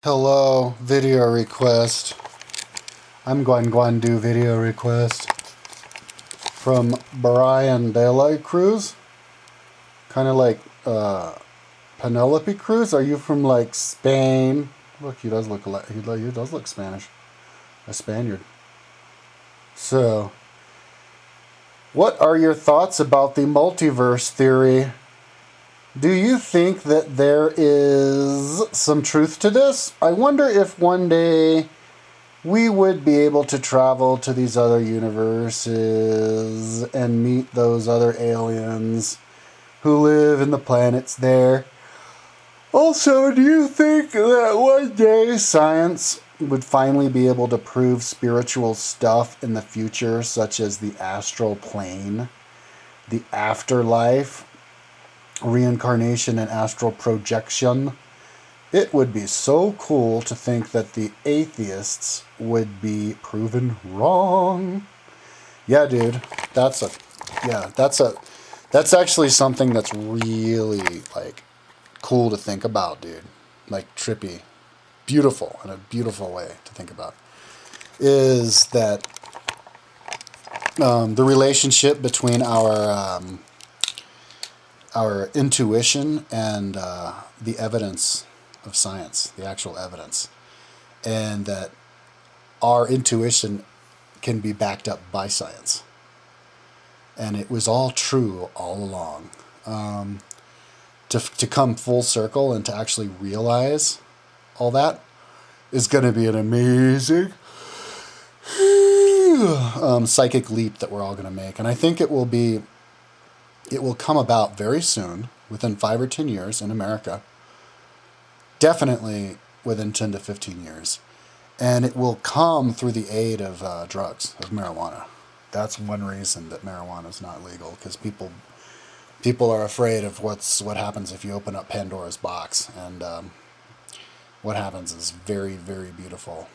Hello, video request. I'm going to do video request from Brian De La Cruz. Kind of like Penelope Cruz. Are you from like Spain? Look, he does look he does look Spanish. A Spaniard. So, what are your thoughts about the multiverse theory? Do you think that there is some truth to this? I wonder if one day we would be able to travel to these other universes and meet those other aliens who live in the planets there. Also, do you think that one day science would finally be able to prove spiritual stuff in the future, such as the astral plane, the afterlife, reincarnation, and astral projection? It would be so cool to think that the atheists would be proven wrong. Yeah, dude. That's actually something that's really like cool to think about, dude. Like trippy. Beautiful, in a beautiful way to think about. Is that the relationship between our intuition and the evidence of science, the actual evidence, and that our intuition can be backed up by science. And it was all true all along. To come full circle and to actually realize all that is going to be an amazing psychic leap that we're all going to make. And I think it will come about very soon, within 5 or 10 years in America. Definitely within 10 to 15 years. And it will come through the aid of drugs, of marijuana. That's one reason that marijuana is not legal, because people are afraid of what happens if you open up Pandora's box. And what happens is very, very beautiful.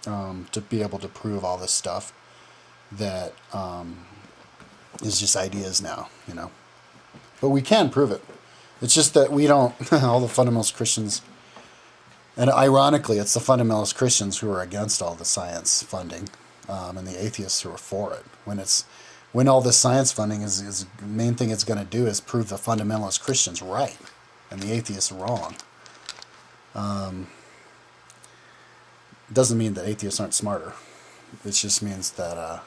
To be able to prove all this stuff that is just ideas now, you know. But we can prove it. It's just that we don't, all the fundamentalist Christians, and ironically, it's the fundamentalist Christians who are against all the science funding, and the atheists who are for it. When all this science funding is the main thing it's going to do is prove the fundamentalist Christians right, and the atheists wrong. Doesn't mean that atheists aren't smarter. It just means that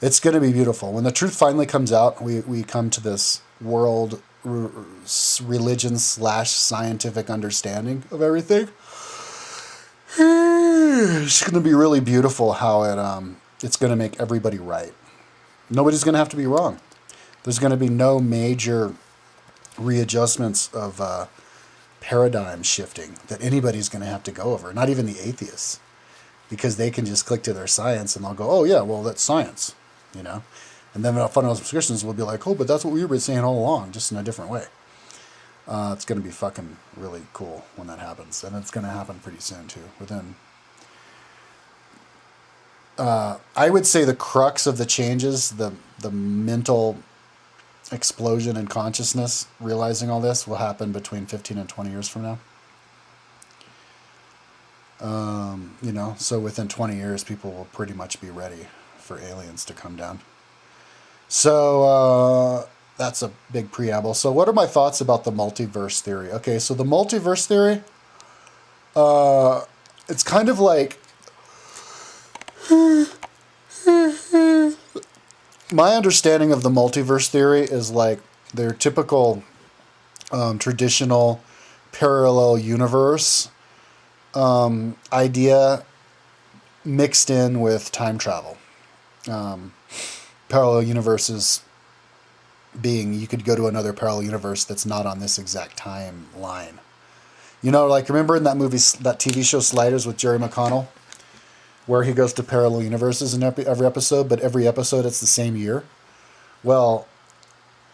it's going to be beautiful. When the truth finally comes out, we come to this world religion / scientific understanding of everything. It's going to be really beautiful how it's going to make everybody right. Nobody's going to have to be wrong. There's going to be no major readjustments of paradigm shifting that anybody's going to have to go over, not even the atheists, because they can just click to their science and they'll go, oh yeah, well, that's science, you know. And then fundamentalist Christians will be like, oh, but that's what we were saying all along, just in a different way. It's going to be fucking really cool when that happens, and it's going to happen pretty soon too. Within, I would say the crux of the changes, the mental explosion in consciousness, realizing all this will happen between 15 and 20 years from now. You know, so within 20 years, people will pretty much be ready for aliens to come down. So that's a big preamble. So what are my thoughts about the multiverse theory? Okay, so the multiverse theory, it's kind of like, my understanding of the multiverse theory is like their typical traditional parallel universe idea mixed in with time travel. Parallel universes being you could go to another parallel universe that's not on this exact timeline. You know, like remember in that movie, that TV show Sliders with Jerry McConnell, where he goes to parallel universes in every episode, but every episode it's the same year? Well,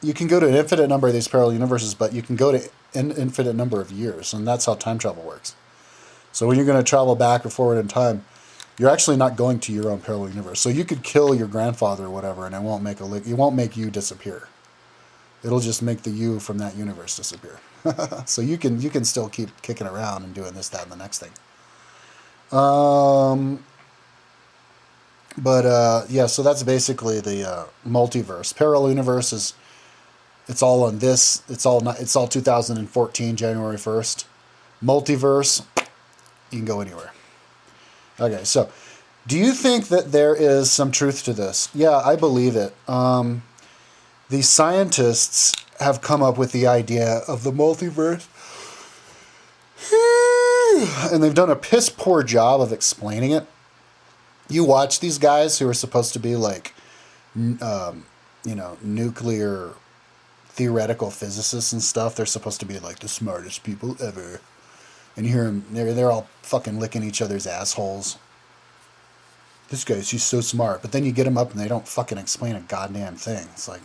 you can go to an infinite number of these parallel universes, but you can go to an infinite number of years, and that's how time travel works. So when you're going to travel back or forward in time, you're actually not going to your own parallel universe. So you could kill your grandfather or whatever, and it won't make you disappear. It'll just make the you from that universe disappear. So you can still keep kicking around and doing this, that, and the next thing. Yeah, so that's basically the multiverse. Parallel universe is, it's all on this. It's all 2014 January 1st. Multiverse, you can go anywhere. Okay, so do you think that there is some truth to this? Yeah, I believe it. These scientists have come up with the idea of the multiverse, and they've done a piss poor job of explaining it. You watch these guys who are supposed to be like, nuclear theoretical physicists and stuff. They're supposed to be like the smartest people ever. And you hear them, they're all fucking licking each other's assholes. This guy's, he's so smart. But then you get them up and they don't fucking explain a goddamn thing. It's like,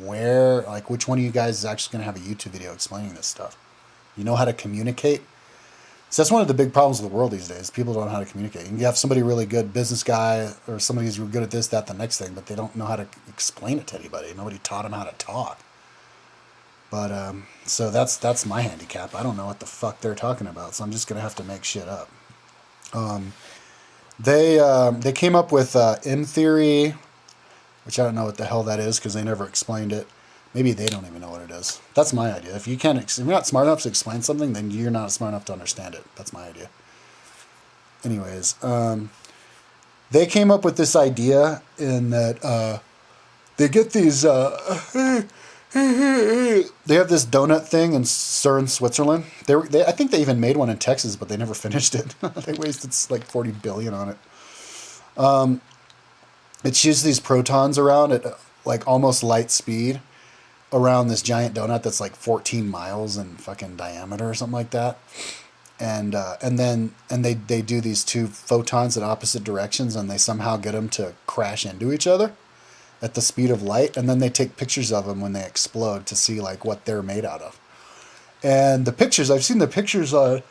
which one of you guys is actually going to have a YouTube video explaining this stuff? You know how to communicate? So that's one of the big problems with the world these days. People don't know how to communicate. You can have somebody really good, business guy, or somebody who's good at this, that, the next thing, but they don't know how to explain it to anybody. Nobody taught them how to talk. But, so that's my handicap. I don't know what the fuck they're talking about, so I'm just going to have to make shit up. They came up with M theory, which I don't know what the hell that is because they never explained it. Maybe they don't even know what it is. That's my idea. If you're not smart enough to explain something, then you're not smart enough to understand it. That's my idea. Anyways, they came up with this idea in that they get these... they have this donut thing in CERN, Switzerland. I think they even made one in Texas, but they never finished it. They wasted like $40 billion on it. It shoots these protons around at like almost light speed around this giant donut that's like 14 miles in fucking diameter or something like that. And they do these two photons in opposite directions, and they somehow get them to crash into each other at the speed of light, and then they take pictures of them when they explode to see like what they're made out of. And the pictures, I've seen the pictures on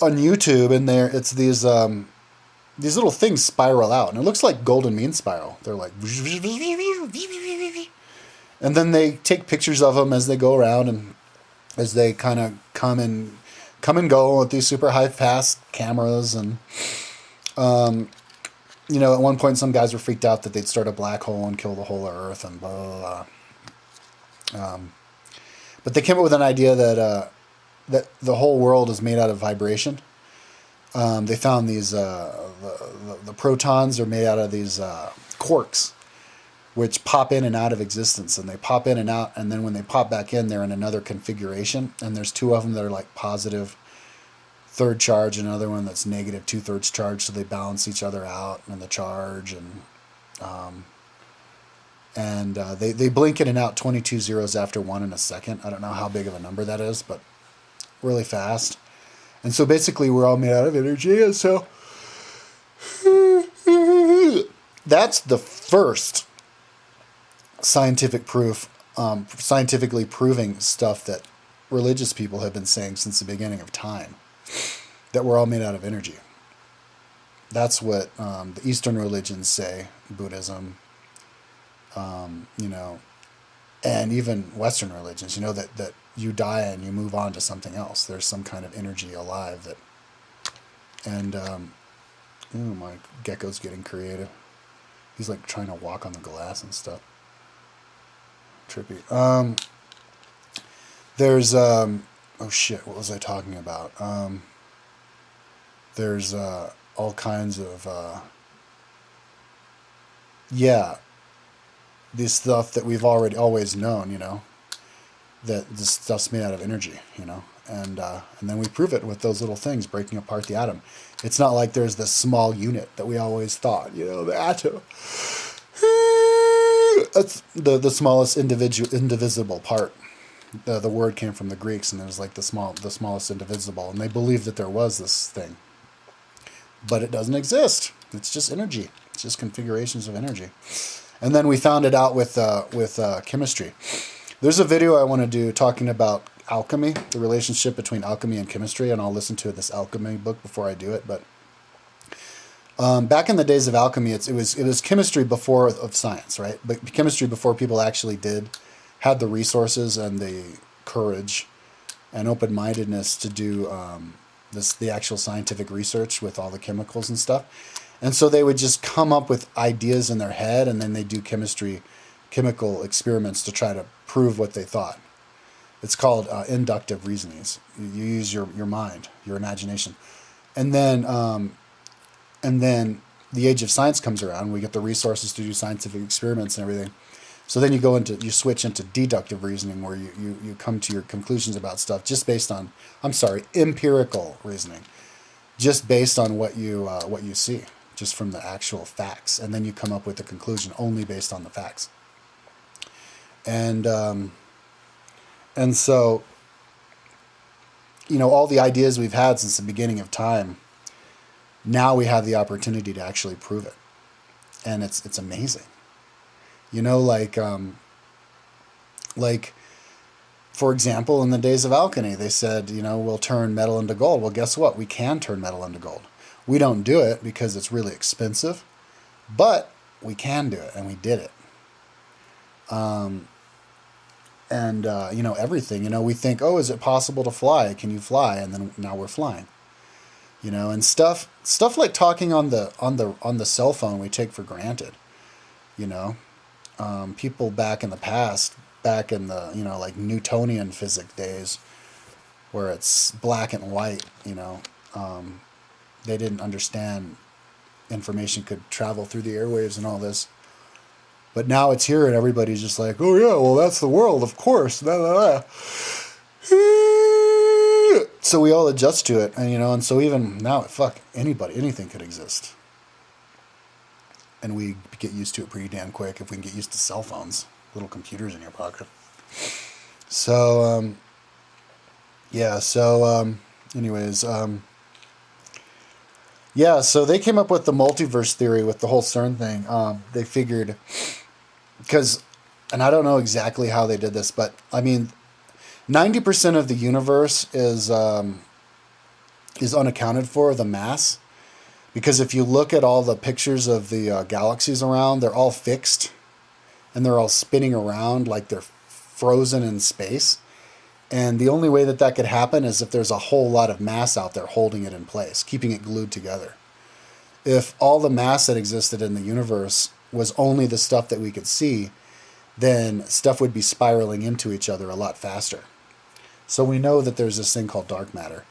YouTube, and it's these little things spiral out, and it looks like golden mean spiral. They're like, and then they take pictures of them as they go around, and as they kind of come and go with these super high fast cameras, and at one point some guys were freaked out that they'd start a black hole and kill the whole Earth and blah, blah, blah. But they came up with an idea that the whole world is made out of vibration. They found these, the protons are made out of these quarks, which pop in and out of existence. And they pop in and out, and then when they pop back in, they're in another configuration. And there's two of them that are like positive third charge, and another one that's negative 2/3 charge, so they balance each other out in the charge, and they blink in and out 22 zeros after one in a second. I don't know how big of a number that is, but really fast. And so basically we're all made out of energy, and so that's the first scientific proof, scientifically proving stuff that religious people have been saying since the beginning of time, that we're all made out of energy. That's what the Eastern religions say, Buddhism, and even Western religions, that you die and you move on to something else. There's some kind of energy alive that, and, my gecko's getting creative. He's like trying to walk on the glass and stuff. Trippy. There's, oh shit, what was I talking about? There's all kinds of, this stuff that we've always known, that this stuff's made out of energy, and then we prove it with those little things breaking apart the atom. It's not like there's this small unit that we always thought, the atom. That's the smallest indivisible part. The word came from the Greeks, and it was like the smallest indivisible, and they believed that there was this thing, but it doesn't exist. It's just energy. It's just configurations of energy. And then we found it out with chemistry. There's a video I want to do talking about alchemy, the relationship between alchemy and chemistry, and I'll listen to this alchemy book before I do it. But Back in the days of alchemy, it was chemistry before of science, right? But chemistry before people actually had the resources and the courage and open-mindedness to do the actual scientific research with all the chemicals and stuff. And so they would just come up with ideas in their head, and then they do chemical experiments to try to prove what they thought. It's called inductive reasonings. You use your mind, your imagination, and then the age of science comes around. We get the resources to do scientific experiments and everything. So then you switch into deductive reasoning, where you come to your conclusions about stuff just based on, empirical reasoning, just based on what you see, just from the actual facts, and then you come up with a conclusion only based on the facts. And so, all the ideas we've had since the beginning of time, now we have the opportunity to actually prove it, and it's amazing. Like, for example, in the days of alchemy, they said, we'll turn metal into gold. Well, guess what? We can turn metal into gold. We don't do it because it's really expensive, but we can do it, and we did it. Everything, we think, oh, is it possible to fly? Can you fly? And then now we're flying, and stuff like talking on the cell phone we take for granted, people back in the past, back in the, like Newtonian physics days, where it's black and white, they didn't understand information could travel through the airwaves and all this. But now it's here, and everybody's just like, oh yeah, well, that's the world, of course. Blah, blah, blah. So we all adjust to it, and so even now, anything could exist. And we get used to it pretty damn quick if we can get used to cell phones, little computers in your pocket. So, so they came up with the multiverse theory with the whole CERN thing. They figured, and I don't know exactly how they did this, but 90% of the universe is unaccounted for, the mass. Because if you look at all the pictures of the galaxies around, they're all fixed, and they're all spinning around like they're frozen in space. And the only way that could happen is if there's a whole lot of mass out there holding it in place, keeping it glued together. If all the mass that existed in the universe was only the stuff that we could see, then stuff would be spiraling into each other a lot faster. So we know that there's this thing called dark matter.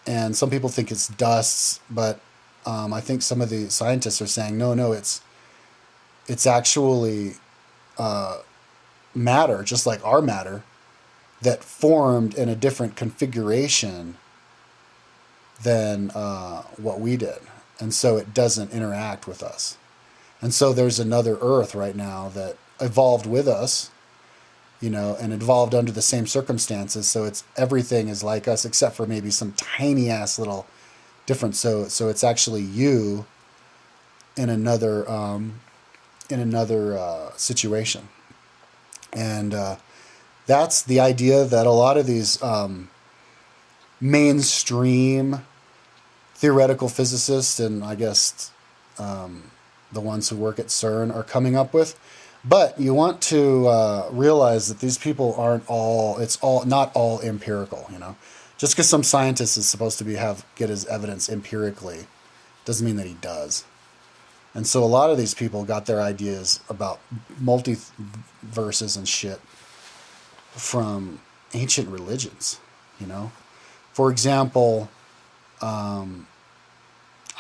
And some people think it's dust, but I think some of the scientists are saying, no, it's actually matter, just like our matter, that formed in a different configuration than what we did. And so it doesn't interact with us. And so there's another Earth right now that evolved with us, and evolved under the same circumstances. So everything is like us except for maybe some tiny ass little difference. So it's actually you in another situation. And that's the idea that a lot of these mainstream theoretical physicists, and I guess the ones who work at CERN, are coming up with. But you want to realize that these people it's not all empirical, Just because some scientist is supposed to get his evidence empirically doesn't mean that he does. And so a lot of these people got their ideas about multiverses and shit from ancient religions, For example,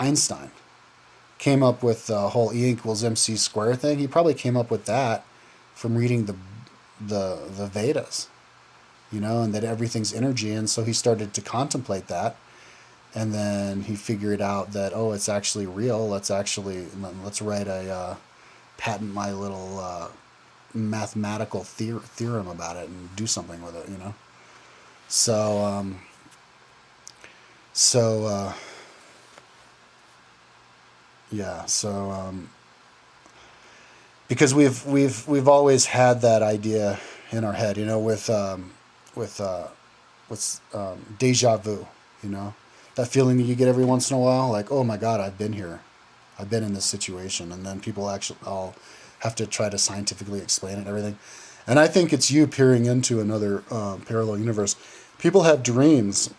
Einstein came up with the whole E equals MC square thing. He probably came up with that from reading the Vedas, and that everything's energy. And so he started to contemplate that. And then he figured out that, oh, it's actually real. Let's patent my little mathematical theorem about it and do something with it, because we've always had that idea in our head, with deja vu, That feeling that you get every once in a while, like, oh my God, I've been here. I've been in this situation. And then people actually all have to try to scientifically explain it and everything. And I think it's you peering into another parallel universe. People have dreams.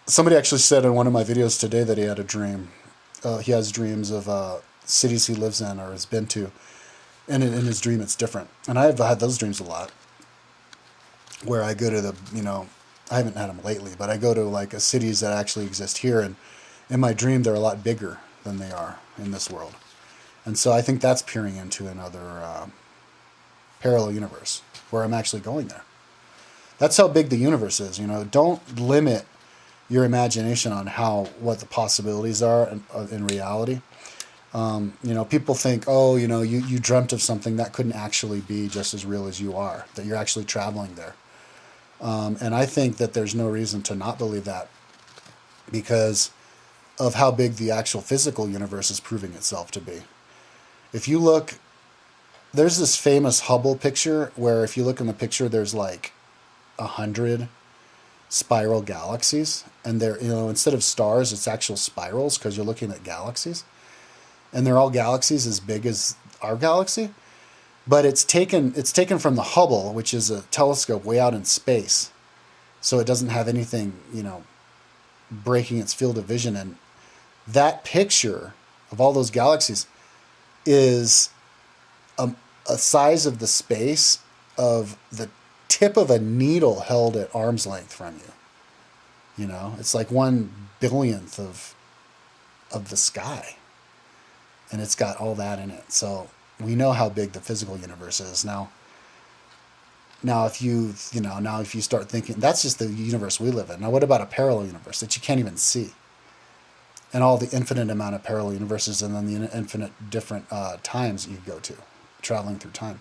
Somebody actually said in one of my videos today that he had a dream. He has dreams of cities he lives in or has been to. And in his dream, it's different. And I've had those dreams a lot. Where I go to the, I haven't had them lately, but I go to like cities that actually exist here. And in my dream, they're a lot bigger than they are in this world. And so I think that's peering into another parallel universe where I'm actually going there. That's how big the universe is. Don't limit your imagination on what the possibilities are in reality. People think, oh, you dreamt of something that couldn't actually be just as real as you are, that you're actually traveling there. And I think that there's no reason to not believe that because of how big the actual physical universe is proving itself to be. If you look, there's this famous Hubble picture where if you look in the picture, there's like 100 spiral galaxies. And they're, instead of stars, it's actual spirals because you're looking at galaxies. And they're all galaxies as big as our galaxy. But it's taken from the Hubble, which is a telescope way out in space. So it doesn't have anything, breaking its field of vision. And that picture of all those galaxies is a size of the space of the tip of a needle held at arm's length from you. It's like 1/billionth of the sky. And it's got all that in it. So we know how big the physical universe is. Now if you start thinking, that's just the universe we live in. Now what about a parallel universe that you can't even see? And all the infinite amount of parallel universes and then the infinite different times you go to, traveling through time.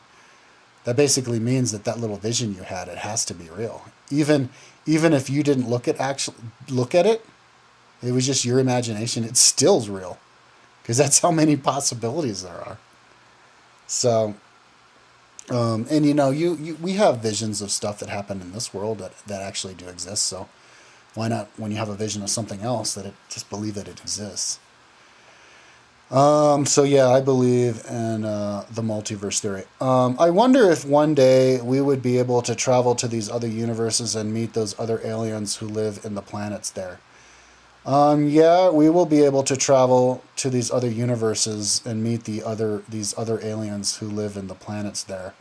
That basically means that little vision you had, it has to be real. Even if you didn't look at it, it was just your imagination, it still's real. Because that's how many possibilities there are. So, we have visions of stuff that happen in this world that actually do exist. So why not, when you have a vision of something else, just believe that it exists. So yeah, I believe in the multiverse theory. I wonder if one day we would be able to travel to these other universes and meet those other aliens who live in the planets there. Yeah, we will be able to travel to these other universes and meet these other aliens who live in the planets there.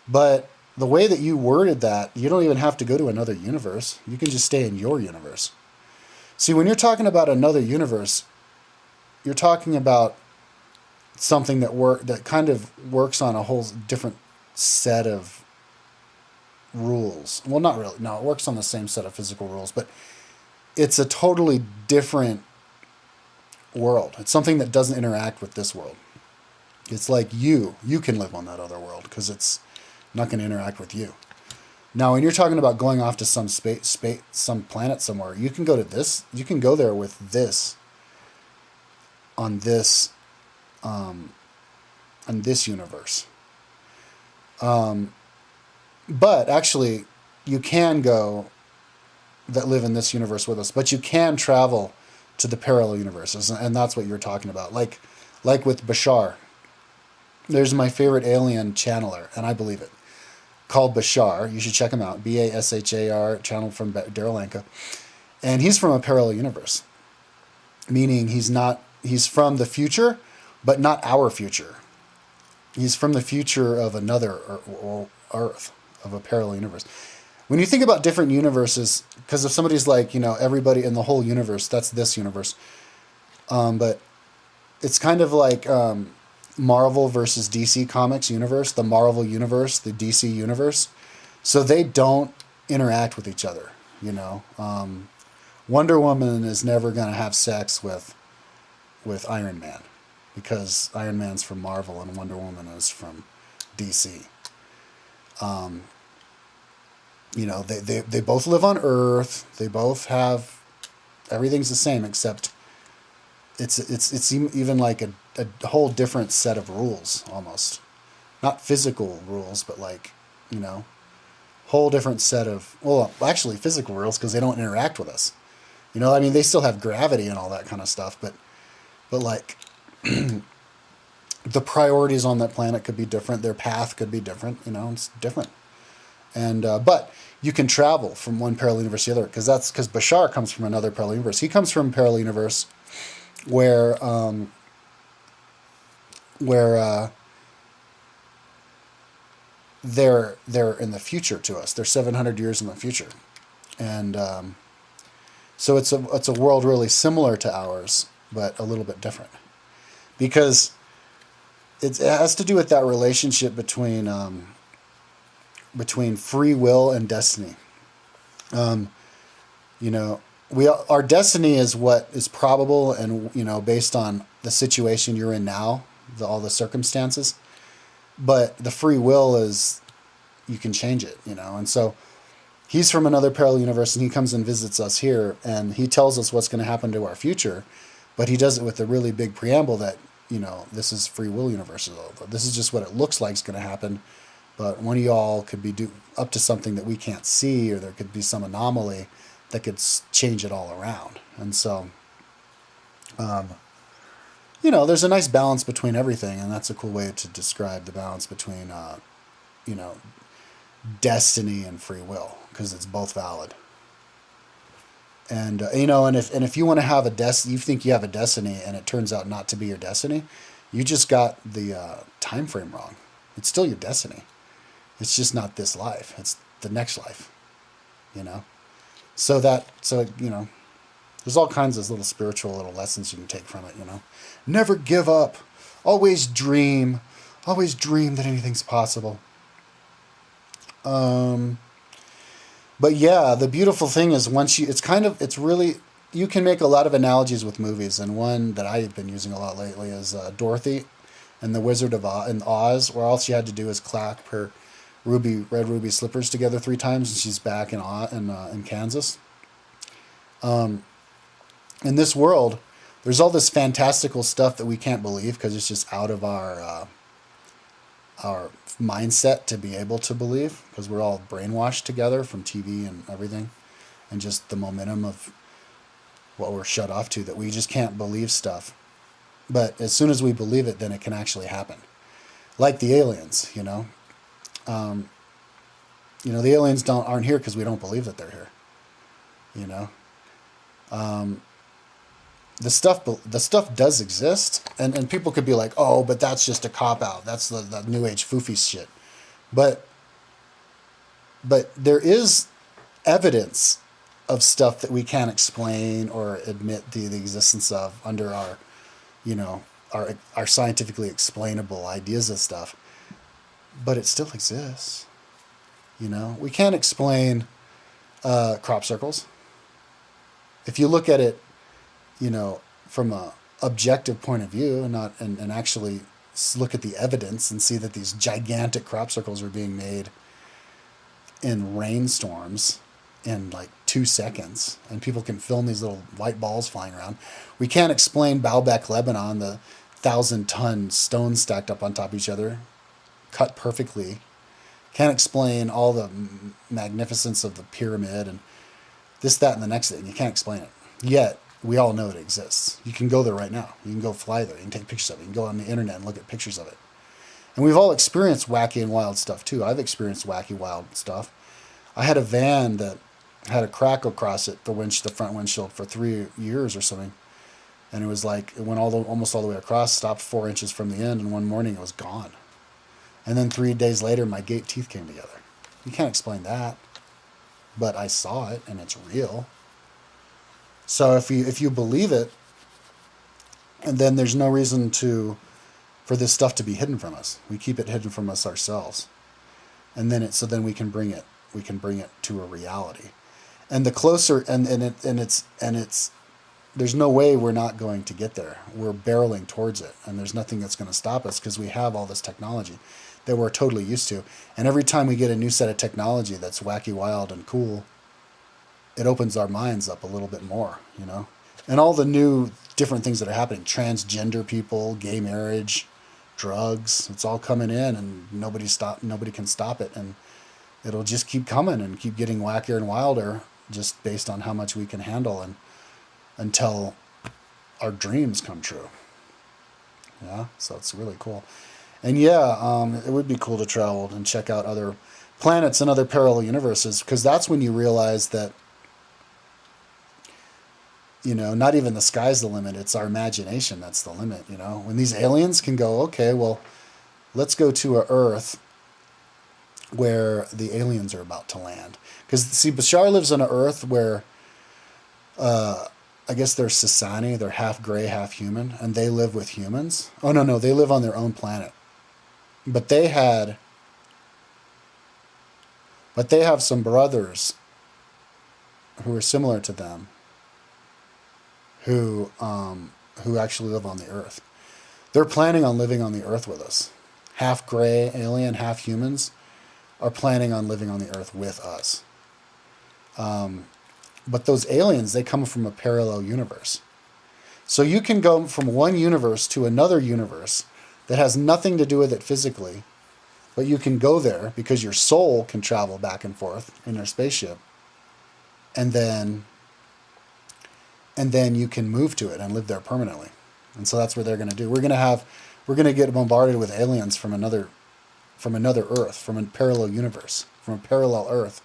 But the way that you worded that, you don't even have to go to another universe. You can just stay in your universe. See, when you're talking about another universe, you're talking about something that kind of works on a whole different set of rules. Well, not really. No, it works on the same set of physical rules, but it's a totally different world. It's something that doesn't interact with this world. It's like you can live on that other world because it's not going to interact with you. Now, when you're talking about going off to some some planet somewhere, you can go to this. You can go there with this on this universe. But actually, you can go that live in this universe with us, but you can travel to the parallel universes, and that's what you're talking about. Like with Bashar, there's my favorite alien channeler, and I believe it, called Bashar. You should check him out. Bashar, channeled from Daryl Anka, and he's from a parallel universe, meaning he's from the future, but not our future. He's from the future of another Earth, of a parallel universe. When you think about different universes, because if somebody's like, everybody in the whole universe, that's this universe. But it's kind of like Marvel versus DC Comics universe, the Marvel universe, the DC universe. So they don't interact with each other, Wonder Woman is never going to have sex with Iron Man because Iron Man's from Marvel and Wonder Woman is from DC. They both live on Earth. They both have, everything's the same except it's even like a whole different set of rules almost, not physical rules, but like whole different set of, well, actually physical rules because they don't interact with us. I mean, they still have gravity and all that kind of stuff, but like the priorities on that planet could be different. Their path could be different. It's different. And but you can travel from one parallel universe to the other, because Bashar comes from another parallel universe. He comes from a parallel universe where where they're in the future to us. They're 700 years in the future, and so it's a world really similar to ours, but a little bit different, because it has to do with that relationship between free will and destiny. You know, our destiny is what is probable, and based on the situation you're in now, all the circumstances. But the free will is, you can change it, and so he's from another parallel universe, and he comes and visits us here, and he tells us what's going to happen to our future, but he does it with a really big preamble that this is free will universe. This is just what it looks like is going to happen, but one of y'all could be up to something that we can't see, or there could be some anomaly that could change it all around. And so, there's a nice balance between everything, and that's a cool way to describe the balance between, destiny and free will, because it's both valid. And if you want to have you think you have a destiny, and it turns out not to be your destiny, you just got the time frame wrong. It's still your destiny. It's just not this life. It's the next life. So there's all kinds of little spiritual little lessons you can take from it. Never give up. Always dream. Always dream that anything's possible. But yeah, the beautiful thing is you can make a lot of analogies with movies, and one that I've been using a lot lately is Dorothy and the Wizard of Oz, where all she had to do is clap her red ruby slippers together 3 times, and she's back in Kansas. In this world, there's all this fantastical stuff that we can't believe because it's just out of our mindset to be able to believe, because we're all brainwashed together from TV and everything, and just the momentum of what we're shut off to, that we just can't believe stuff. But as soon as we believe it, then it can actually happen. Like the aliens, the aliens aren't here because we don't believe that they're here. The stuff does exist, and people could be like, oh, but that's just a cop out. That's the new age foofy shit. But there is evidence of stuff that we can't explain or admit the existence of under our scientifically explainable ideas of stuff. But it still exists. We can't explain crop circles. If you look at it, from a objective point of view, and actually look at the evidence and see that these gigantic crop circles are being made in rainstorms in like 2 seconds, and people can film these little white balls flying around. We can't explain Baalbek, Lebanon, the 1,000-ton stones stacked up on top of each other, cut perfectly. Can't explain all the magnificence of the pyramid and this, that, and the next thing. You can't explain it. Yet, we all know it exists. You can go there right now. You can go fly there. You can take pictures of it. You can go on the internet and look at pictures of it. And we've all experienced wacky and wild stuff, too. I've experienced wacky, wild stuff. I had a van that had a crack across it, the front windshield, for 3 years or something. And it was like, it went almost all the way across, stopped 4 inches from the end, and one morning it was gone. And then 3 days later, my gate teeth came together. You can't explain that. But I saw it, and it's real. So if you believe it, and then there's no reason for this stuff to be hidden from us. We keep it hidden from us ourselves, and then we can bring it to a reality. And the closer it's there's no way we're not going to get there. We're barreling towards it, and there's nothing that's going to stop us, because we have all this technology that we're totally used to. And every time we get a new set of technology that's wacky, wild, and cool, it opens our minds up a little bit more, And all the new different things that are happening, transgender people, gay marriage, drugs, it's all coming in, and nobody can stop it. And it'll just keep coming and keep getting wackier and wilder, just based on how much we can handle. And until our dreams come true. Yeah, so it's really cool. And yeah, it would be cool to travel and check out other planets and other parallel universes, because that's when you realize that, not even the sky's the limit. It's our imagination that's the limit, When these aliens can go, okay, well, let's go to a Earth where the aliens are about to land. Because, see, Bashar lives on an Earth where, I guess they're Sasani, they're half gray, half human, and they live with humans. Oh, no, they live on their own planet. But they have some brothers who are similar to them, who actually live on the Earth. They're planning on living on the Earth with us. Half gray alien, half humans are planning on living on the Earth with us. But those aliens, they come from a parallel universe. So you can go from one universe to another universe that has nothing to do with it physically, but you can go there because your soul can travel back and forth in your spaceship, and then you can move to it and live there permanently. And so that's what they're going to do. We're going to get bombarded with aliens from another Earth, from a parallel universe, from a parallel Earth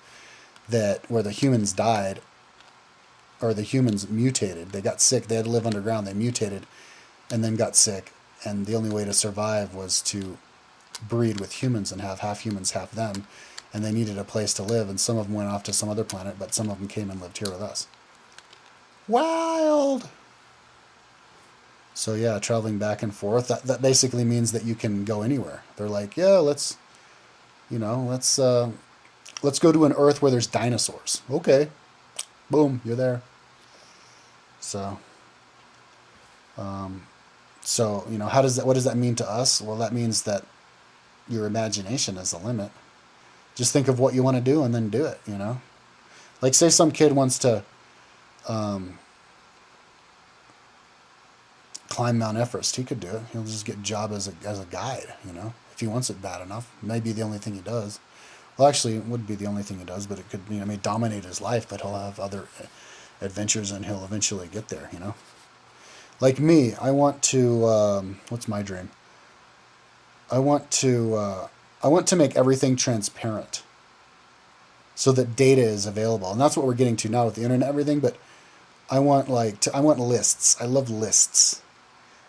where the humans died, or the humans mutated. They got sick. They had to live underground. They mutated and then got sick. And the only way to survive was to breed with humans and have half humans, half them. And they needed a place to live. And some of them went off to some other planet, but some of them came and lived here with us. Wild! So yeah, traveling back and forth, that basically means that you can go anywhere. They're like, yeah, let's go to an Earth where there's dinosaurs. Okay. Boom, you're there. So, what does that mean to us? Well, that means that your imagination is the limit. Just think of what you want to do and then do it, Like, say some kid wants to climb Mount Everest. He could do it. He'll just get a job as a guide, if he wants it bad enough. It may be the only thing he does. Well, actually, it would be the only thing he does, but it could, may dominate his life, but he'll have other adventures and he'll eventually get there, Like me, I want to, what's my dream? I want to make everything transparent so that data is available. And that's what we're getting to now with the internet and everything, but I want lists. I love lists.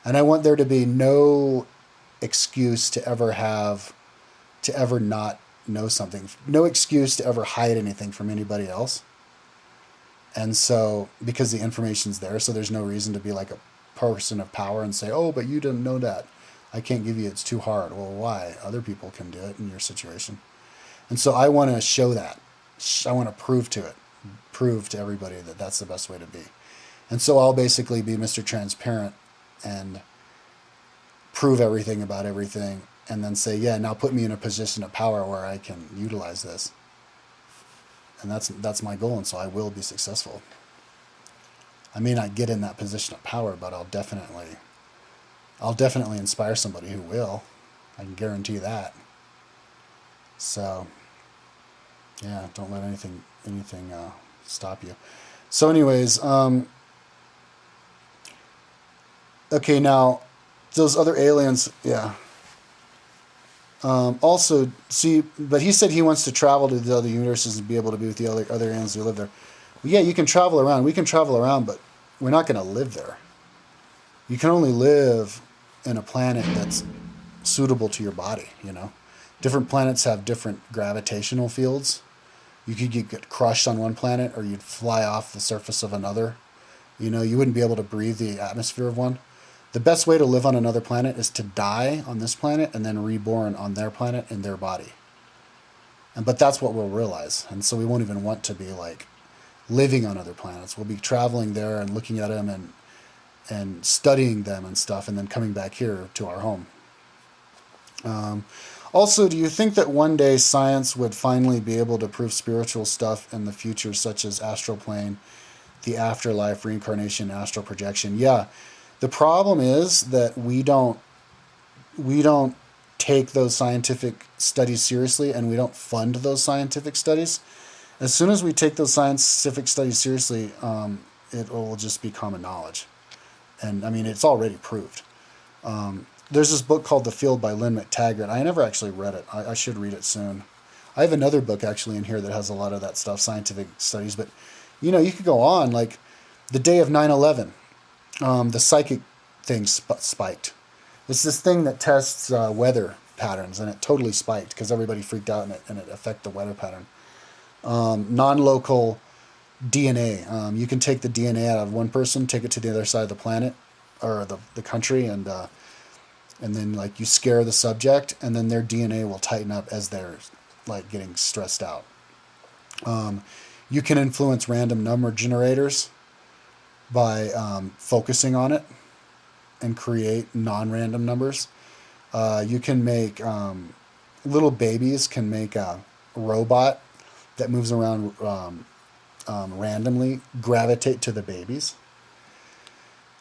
And I want there to be no excuse to ever not know something. No excuse to ever hide anything from anybody else. And so, because the information's there, so there's no reason to be like a person of power and say, oh, but you didn't know that. I can't give you, it's too hard. Well, why? Other people can do it in your situation. And so I want to show that. I want to prove to everybody that that's the best way to be. And so I'll basically be Mr. Transparent and prove everything about everything, and then say, yeah, now put me in a position of power where I can utilize this. And that's my goal, and so I will be successful. I may not get in that position of power, but I'll definitely inspire somebody who will. I can guarantee that. So, yeah, don't let anything stop you. So anyways, okay, now, those other aliens, yeah. Also, see, but he said he wants to travel to the other universes and be able to be with the other aliens who live there. Well, yeah, you can travel around. We can travel around, but we're not going to live there. You can only live in a planet that's suitable to your body, Different planets have different gravitational fields. You could get crushed on one planet, or you'd fly off the surface of another. You wouldn't be able to breathe the atmosphere of one. The best way to live on another planet is to die on this planet and then reborn on their planet in their body. But that's what we'll realize. And so we won't even want to be like living on other planets. We'll be traveling there and looking at them and studying them and stuff, and then coming back here to our home. Also, do you think that one day science would finally be able to prove spiritual stuff in the future, such as astral plane, the afterlife, reincarnation, astral projection? Yeah. The problem is that we don't take those scientific studies seriously, and we don't fund those scientific studies. As soon as we take those scientific studies seriously, it will just be common knowledge. And I mean, it's already proved. There's this book called The Field by Lynn McTaggart. I never actually read it. I should read it soon. I have another book actually in here that has a lot of that stuff, scientific studies. But, you know, you could go on, like the day of 9/11, the psychic thing spiked. It's this thing that tests weather patterns, and it totally spiked because everybody freaked out, and it affected the weather pattern. Non-local DNA. You can take the DNA out of one person, take it to the other side of the planet or the country, and then like you scare the subject, and then their DNA will tighten up as they're like getting stressed out. You can influence random number generators by focusing on it and create non-random numbers. You can make little babies can make a robot that moves around randomly gravitate to the babies,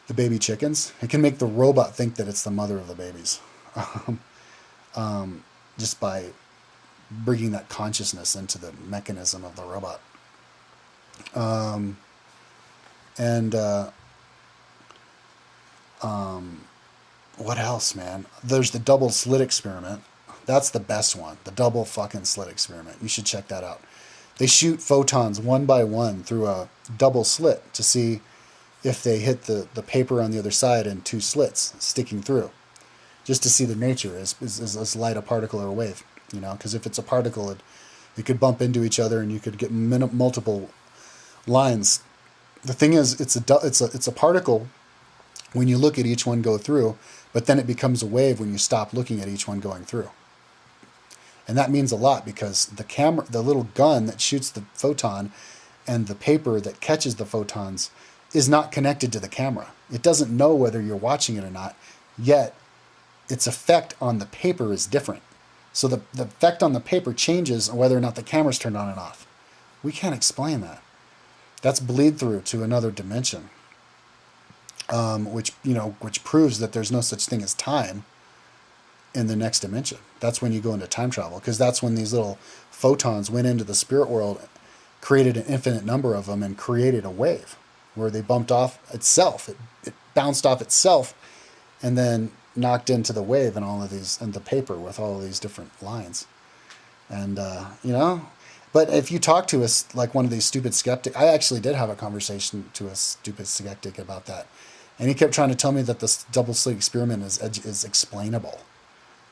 the baby chickens. It can make the robot think that it's the mother of the babies, just by bringing that consciousness into the mechanism of the robot. What else, man? There's the double slit experiment. That's the best one. The double fucking slit experiment. You should check that out. They shoot photons one by one through a double slit to see if they hit the paper on the other side in two slits sticking through, just to see the nature is light a particle or a wave, you know, because if it's a particle, it could bump into each other and you could get multiple lines. The thing is, it's a particle when you look at each one go through, but then it becomes a wave when you stop looking at each one going through. And that means a lot because the little gun that shoots the photon and the paper that catches the photons is not connected to the camera. It doesn't know whether you're watching it or not, yet its effect on the paper is different. So the effect on the paper changes whether or not the camera's turned on and off. We can't explain that. That's bleed through to another dimension, which proves that there's no such thing as time in the next dimension. That's when you go into time travel, because that's when these little photons went into the spirit world, created an infinite number of them, and created a wave where they bumped off itself. It bounced off itself and then knocked into the wave and all of these, and the paper with all of these different lines. And, but if you talk to us like one of these stupid skeptics, I actually did have a conversation to a stupid skeptic about that. And he kept trying to tell me that this double slit experiment is explainable.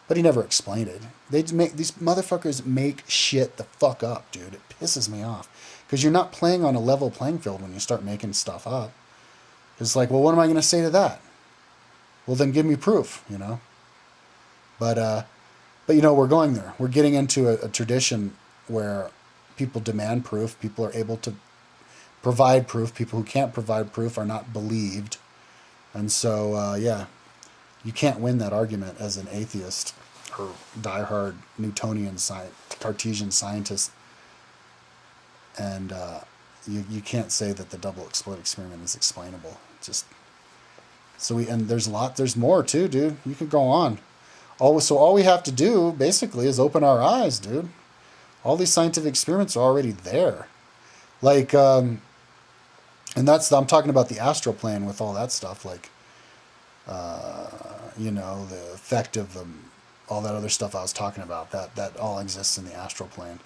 But he never explained it. These motherfuckers make shit the fuck up, dude. It pisses me off. Because you're not playing on a level playing field when you start making stuff up. It's like, well, what am I going to say to that? Well, then give me proof, you know. But we're going there. We're getting into a tradition where people demand proof. People are able to provide proof. People who can't provide proof are not believed. And so, you can't win that argument as an atheist or diehard Newtonian Cartesian scientist. And you can't say that the double split experiment is explainable. And there's more too, dude. You could go on. So all we have to do basically is open our eyes, dude. All these scientific experiments are already there. Like, and I'm talking about the astral plane with all that stuff, like, the effect of all that other stuff I was talking about, that all exists in the astral plane.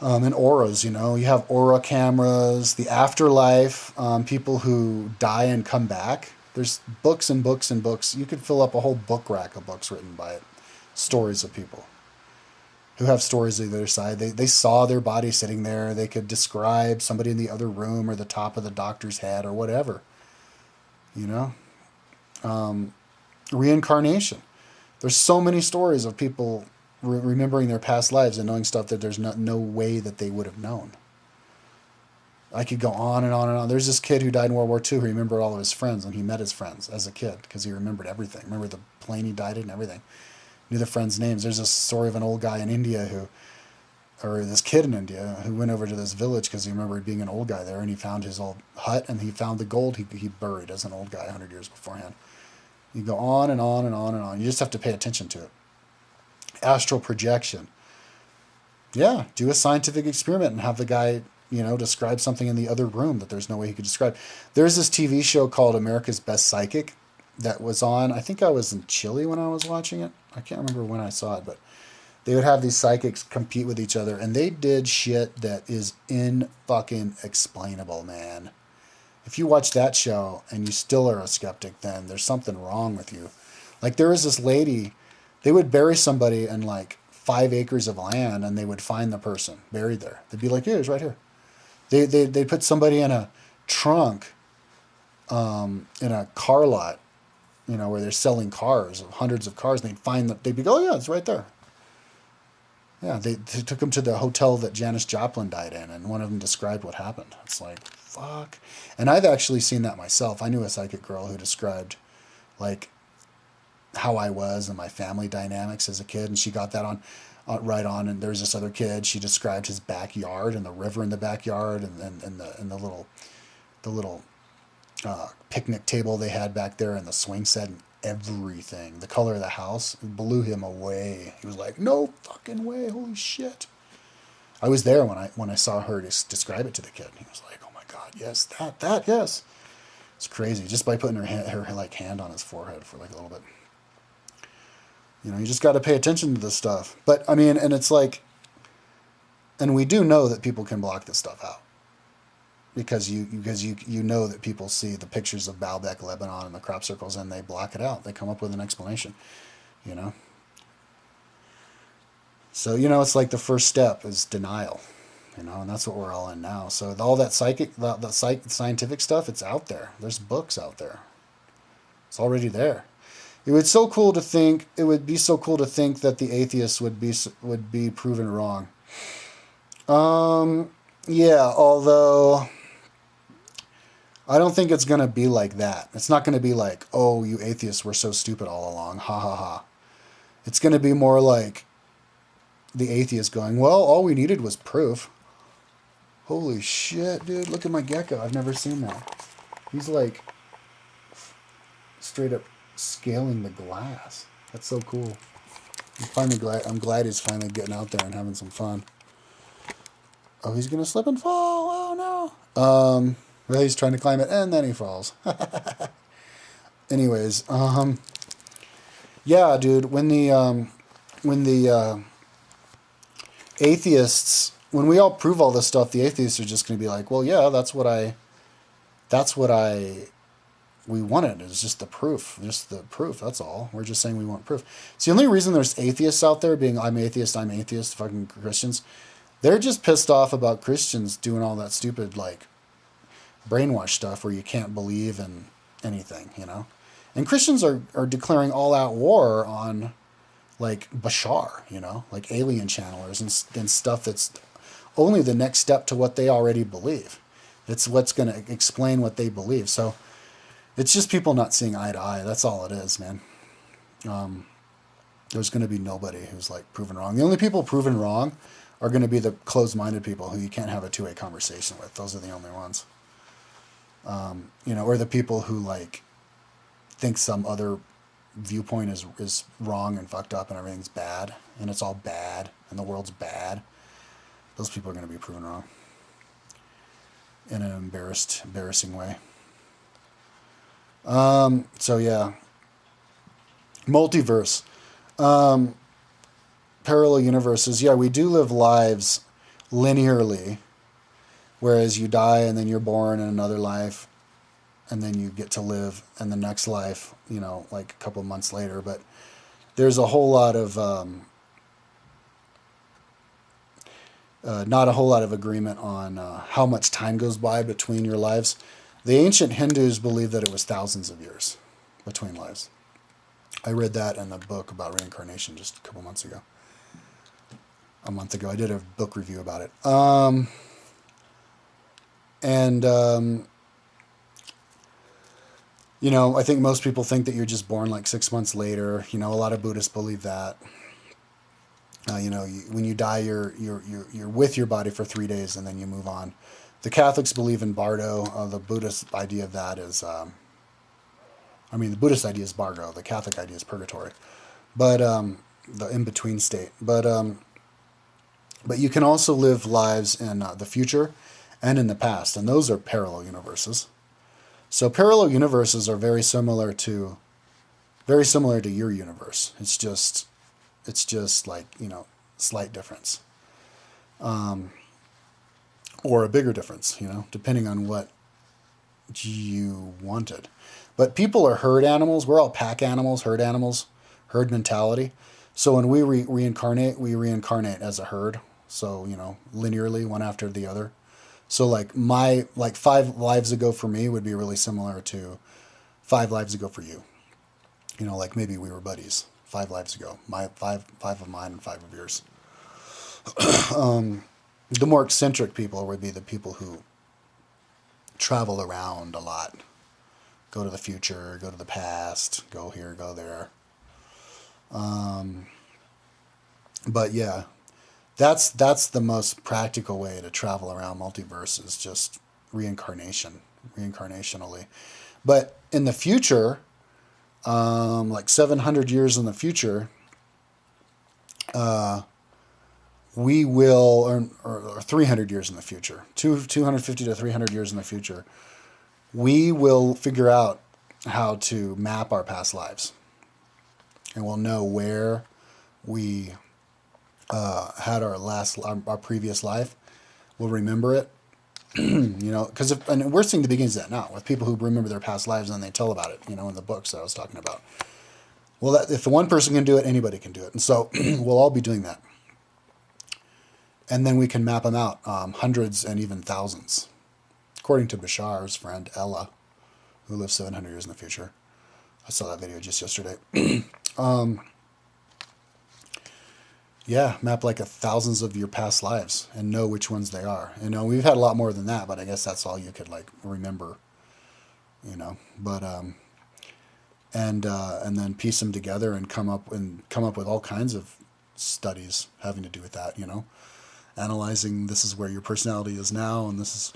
And auras, you have aura cameras, the afterlife, people who die and come back. There's books and books and books. You could fill up a whole book rack of books written by it. Stories of people who have stories of the other side. They saw their body sitting there. They could describe somebody in the other room or the top of the doctor's head or whatever. Reincarnation. There's so many stories of people remembering their past lives and knowing stuff that there's no way that they would have known. I could go on and on and on. There's this kid who died in World War II who remembered all of his friends when he met his friends as a kid because he remembered everything. Remember the plane he died in and everything. Knew the friends' names. There's a story of an old guy in India or this kid in India who went over to this village because he remembered being an old guy there, and he found his old hut and he found the gold he buried as an old guy 100 years beforehand. You go on and on and on and on. You just have to pay attention to it. Astral projection. Yeah, do a scientific experiment and have the guy describe something in the other room that there's no way he could describe. There's this TV show called America's Best Psychic that was on. I think I was in Chile when I was watching it. I can't remember when I saw it, but they would have these psychics compete with each other, and they did shit that is in fucking explainable, man. If you watch that show and you still are a skeptic, then there's something wrong with you. Like, there was this lady, they would bury somebody in like 5 acres of land, and they would find the person buried there. They'd be like, "Here, it's right here." They'd put somebody in a trunk in a car lot, where they're selling cars, hundreds of cars, and they'd be, "Oh yeah, it's right there." Yeah, they took them to the hotel that Janis Joplin died in, and one of them described what happened. It's like, fuck. And I've actually seen that myself. I knew a psychic girl who described, like, how I was and my family dynamics as a kid, and she got that right on. And there's this other kid. She described his backyard and the river in the backyard, and the little picnic table they had back there, and the swing set, and everything. The color of the house blew him away. He was like, "No fucking way! Holy shit!" I was there when I saw her describe it to the kid. He was like, "Oh my god, yes, that yes." It's crazy, just by putting her like hand on his forehead for like a little bit. You just got to pay attention to this stuff. But I mean, and it's like, and we do know that people can block this stuff out. Because you know that people see the pictures of Baalbek, Lebanon, and the crop circles, and they block it out. They come up with an explanation, So, it's like the first step is denial, and that's what we're all in now. So all that scientific stuff, it's out there. There's books out there. It's already there. It would be so cool to think that the atheists would be proven wrong. Yeah, although I don't think it's going to be like that. It's not going to be like, "Oh, you atheists were so stupid all along. Ha ha ha." It's going to be more like the atheist going, "Well, all we needed was proof." Holy shit, dude. Look at my gecko. I've never seen that. He's like straight up scaling the glass. That's so cool. I'm glad he's finally getting out there and having some fun. Oh, he's going to slip and fall. Oh, no. Well, he's trying to climb it, and then he falls. Anyways, yeah, dude, when the atheists, when we all prove all this stuff, the atheists are just going to be like, "Well, yeah, that's what we wanted. It's just the proof. That's all. We're just saying we want proof." It's the only reason there's atheists out there being, I'm atheist, fucking Christians. They're just pissed off about Christians doing all that stupid, like, brainwash stuff where you can't believe in anything, And Christians are declaring all-out war on, like, Bashar, like alien channelers and stuff that's only the next step to what they already believe. It's what's going to explain what they believe. So it's just people not seeing eye to eye. That's all it is, man. There's going to be nobody who's, like, proven wrong. The only people proven wrong are going to be the closed-minded people who you can't have a two-way conversation with. Those are the only ones. Or the people who, like, think some other viewpoint is wrong and fucked up and everything's bad and it's all bad and the world's bad. Those people are going to be proven wrong in an embarrassing way. So yeah. Multiverse. Parallel universes. Yeah, we do live lives linearly, whereas you die and then you're born in another life and then you get to live in the next life, like a couple of months later. But there's a whole lot of not a whole lot of agreement on how much time goes by between your lives. The ancient Hindus believed that it was thousands of years between lives. I read that in a book about reincarnation just a couple months ago. A month ago. I did a book review about it. I think most people think that you're just born like 6 months later. A lot of Buddhists believe that. When you die, you're with your body for 3 days and then you move on. The Catholics believe in Bardo. The Buddhist idea of that is, the Buddhist idea is Bardo. The Catholic idea is purgatory, but the in-between state. But you can also live lives in the future and in the past, and those are parallel universes. So parallel universes are very similar to your universe. It's just like, slight difference, or a bigger difference, depending on what you wanted. But people are herd animals. We're all pack animals, herd mentality. So when we reincarnate as a herd. So, linearly, one after the other. So like 5 lives ago for me would be really similar to 5 lives ago for you. Like maybe we were buddies 5 lives ago. My five of mine and 5 of yours. The more eccentric people would be the people who travel around a lot. Go to the future, go to the past, go here, go there. But yeah, that's the most practical way to travel around multiverse, is just reincarnationally. But in the future, like 700 years in the future, we will, or 300 years in the future, 250 to 300 years in the future, we will figure out how to map our past lives. And we'll know where we had our previous life. We'll remember it. Because and we're seeing the beginnings of that now with people who remember their past lives and they tell about it, in the books that I was talking about. Well, if the one person can do it, anybody can do it. And so we'll all be doing that. And then we can map them out, hundreds and even thousands. According to Bashar's friend, Ella, who lives 700 years in the future. I saw that video just yesterday. Yeah, map like thousands of your past lives and know which ones they are. We've had a lot more than that, but I guess that's all you could remember. But and then piece them together and come up with all kinds of studies having to do with that. Analyzing, this is where your personality is now, and this is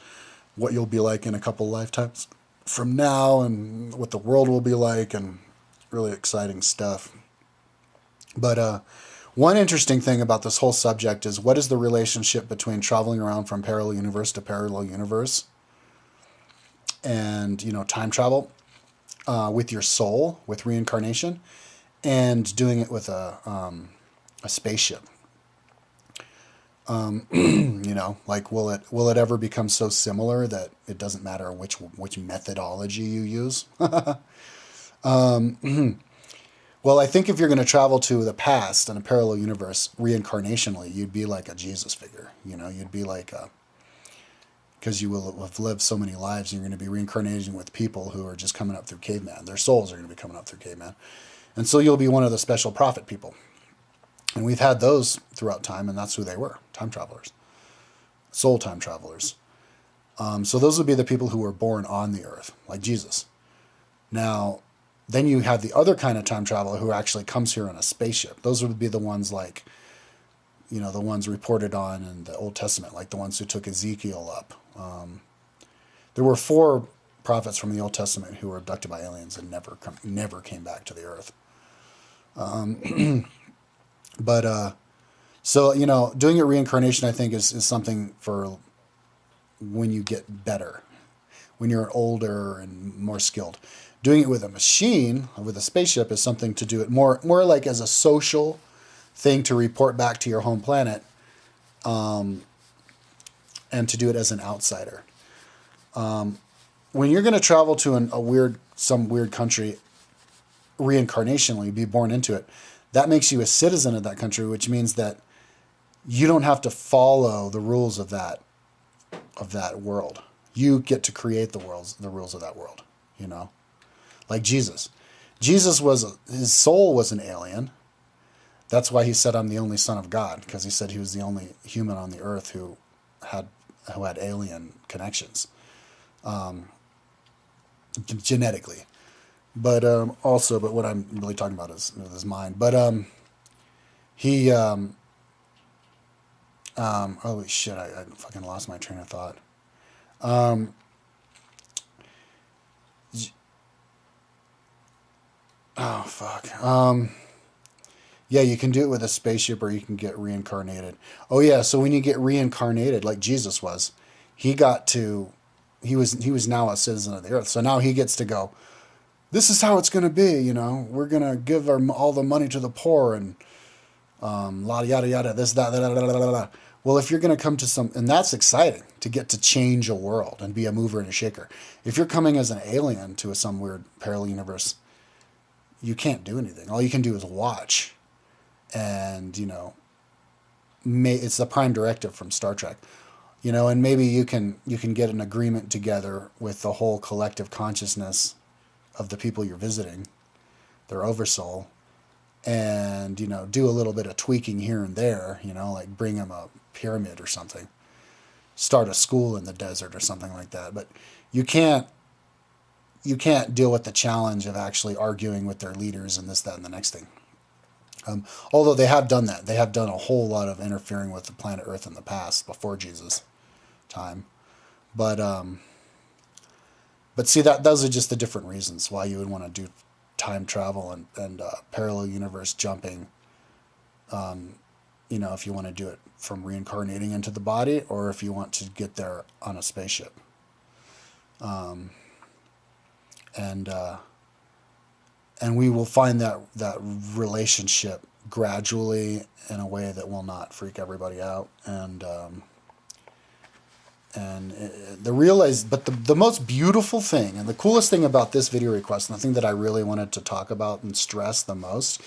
what you'll be like in a couple lifetimes from now, and what the world will be like, and really exciting stuff. But one interesting thing about this whole subject is, what is the relationship between traveling around from parallel universe to parallel universe and, time travel with your soul, with reincarnation, and doing it with a spaceship? Will it ever become so similar that it doesn't matter which methodology you use? Well, I think if you're going to travel to the past in a parallel universe reincarnationally, you'd be like a Jesus figure. You'd be like because you will have lived so many lives, and you're going to be reincarnating with people who are just coming up through caveman. Their souls are going to be coming up through caveman. And so you'll be one of the special prophet people. And we've had those throughout time, and that's who they were, time travelers, soul time travelers. So those would be the people who were born on the earth, like Jesus. Now, then you have the other kind of time traveler who actually comes here on a spaceship. Those would be the ones the ones reported on in the Old Testament, like the ones who took Ezekiel up. There were 4 prophets from the Old Testament who were abducted by aliens and never came back to the earth. But so, doing it reincarnation, I think, is something for when you get better, when you're older and more skilled. Doing it with a machine, with a spaceship, is something to do it more like as a social thing to report back to your home planet, and to do it as an outsider. When you're going to travel to some weird country reincarnationally, be born into it, that makes you a citizen of that country, which means that you don't have to follow the rules of that world. You get to create the rules of that world, Like Jesus. His soul was an alien. That's why he said, "I'm the only son of God," because he said he was the only human on the earth who had alien connections, genetically. But but what I'm really talking about is his mind. But holy shit, I fucking lost my train of thought. Oh fuck. Yeah, you can do it with a spaceship, or you can get reincarnated. Oh yeah, so when you get reincarnated, like Jesus was, he was now a citizen of the earth. So now he gets to go, this is how it's going to be, you know, we're going to give all the money to the poor and yada yada, this, that, da, da, da, da, da. Well, if you're going to come to and that's exciting to get to change a world and be a mover and a shaker. If you're coming as an alien to some weird parallel universe, you can't do anything. All you can do is watch. And, you know, it's the prime directive from Star Trek, you know, and maybe you can get an agreement together with the whole collective consciousness of the people you're visiting, their oversoul, and, you know, do a little bit of tweaking here and there, you know, like bring them a pyramid or something, start a school in the desert or something like that. But you can't deal with the challenge of actually arguing with their leaders and this, that, and the next thing. Although they have done that. They have done a whole lot of interfering with the planet Earth in the past, before Jesus' time. But see, those are just the different reasons why you would want to do time travel and parallel universe jumping. You know, if you want to do it from reincarnating into the body, or if you want to get there on a spaceship. And we will find that relationship gradually in a way that will not freak everybody out. But the most beautiful thing and the coolest thing about this video request, and the thing that I really wanted to talk about and stress the most,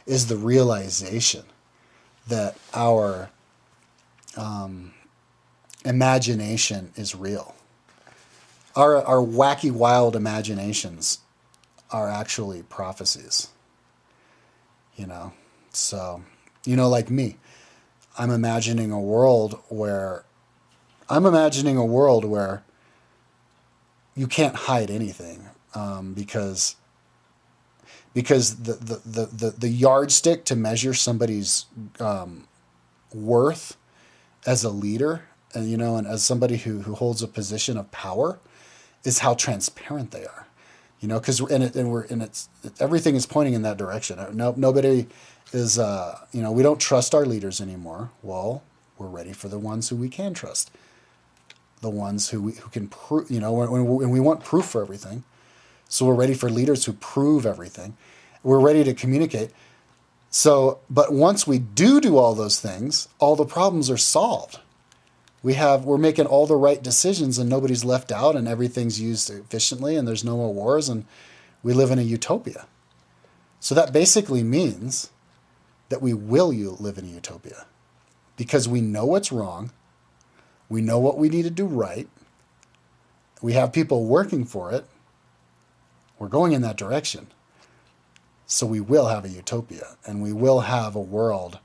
is the realization that our imagination is real. Our wacky, wild imaginations are actually prophecies. You know, so, you know, like me, I'm imagining a world where you can't hide anything, because the yardstick to measure somebody's worth as a leader, and, you know, and as somebody who holds a position of power, is how transparent they are. You know, because everything is pointing in that direction. Nobody is, you know, we don't trust our leaders anymore. Well, we're ready for the ones who we can trust, the ones who can prove. You know, when we want proof for everything, so we're ready for leaders who prove everything. We're ready to communicate. So, but once we do all those things, all the problems are solved. We're making all the right decisions, and nobody's left out, and everything's used efficiently, and there's no more wars, and we live in a utopia. So that basically means that we will live in a utopia, because we know what's wrong, we know what we need to do right, we have people working for it, we're going in that direction. So we will have a utopia, and we will have a world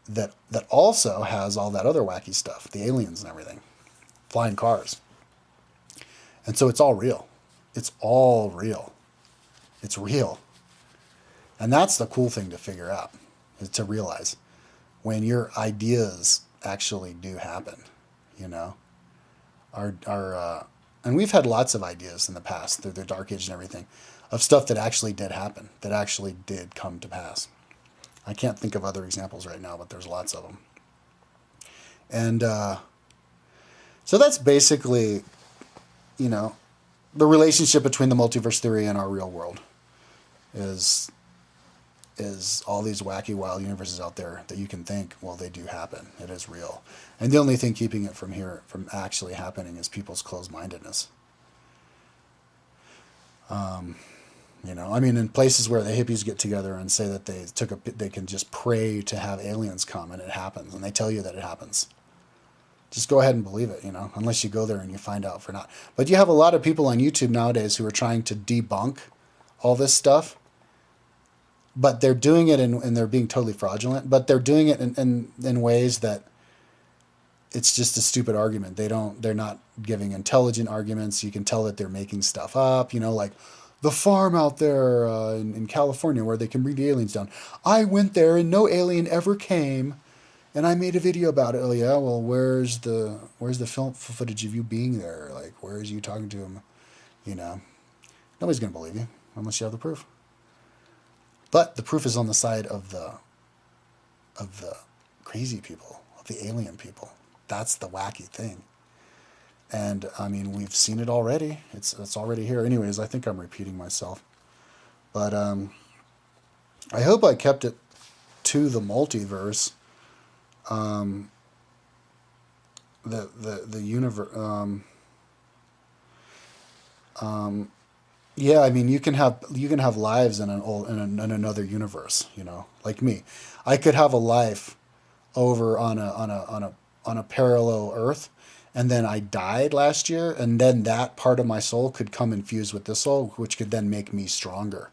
that also has all that other wacky stuff, the aliens and everything, flying cars. And so it's all real. It's all real. It's real. And that's the cool thing to figure out, is to realize when your ideas actually do happen, you know. And we've had lots of ideas in the past, through the Dark Age and everything, of stuff that actually did happen, that actually did come to pass. I can't think of other examples right now, but there's lots of them. And so that's basically, you know, the relationship between the multiverse theory and our real world is all these wacky, wild universes out there that you can think, well, they do happen. It is real. And the only thing keeping it from actually happening is people's closed-mindedness. You know, I mean, in places where the hippies get together and say that they can just pray to have aliens come, and it happens, and they tell you that it happens. Just go ahead and believe it, you know, unless you go there and you find out for not. But you have a lot of people on YouTube nowadays who are trying to debunk all this stuff, but they're doing it and they're being totally fraudulent, but they're doing it in ways that it's just a stupid argument. They're not giving intelligent arguments. You can tell that they're making stuff up, you know, like the farm out there in California where they can bring the aliens down. I went there and no alien ever came, and I made a video about it. Oh yeah, well, where's the film footage of you being there? Like, where is you talking to him? You know, nobody's gonna believe you unless you have the proof. But the proof is on the side of the crazy people, of the alien people. That's the wacky thing. And I mean, we've seen it already. It's already here. Anyways, I think I'm repeating myself. But I hope I kept it to the multiverse. The universe. Yeah, I mean, you can have lives in in another universe. You know, like me, I could have a life over on a parallel Earth, and then I died last year, and then that part of my soul could come infused with this soul, which could then make me stronger.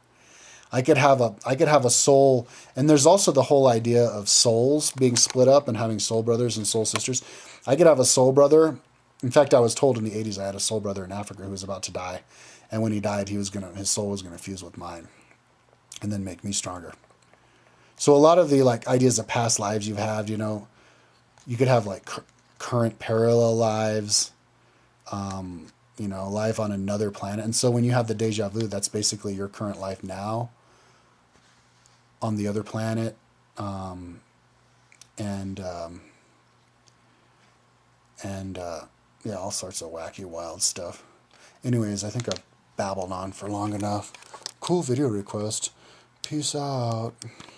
I could have a soul, and there's also the whole idea of souls being split up and having soul brothers and soul sisters. I could have a soul brother. In fact, I was told in the 80s I had a soul brother in Africa who was about to die, and when he died, his soul was gonna fuse with mine, and then make me stronger. So a lot of the like ideas of past lives you've had, you know, you could have like current parallel lives, you know, life on another planet. And so when you have the deja vu, that's basically your current life now on the other planet, and yeah, all sorts of wacky, wild stuff. Anyways, I think I've babbled on for long enough. Cool video request. Peace out.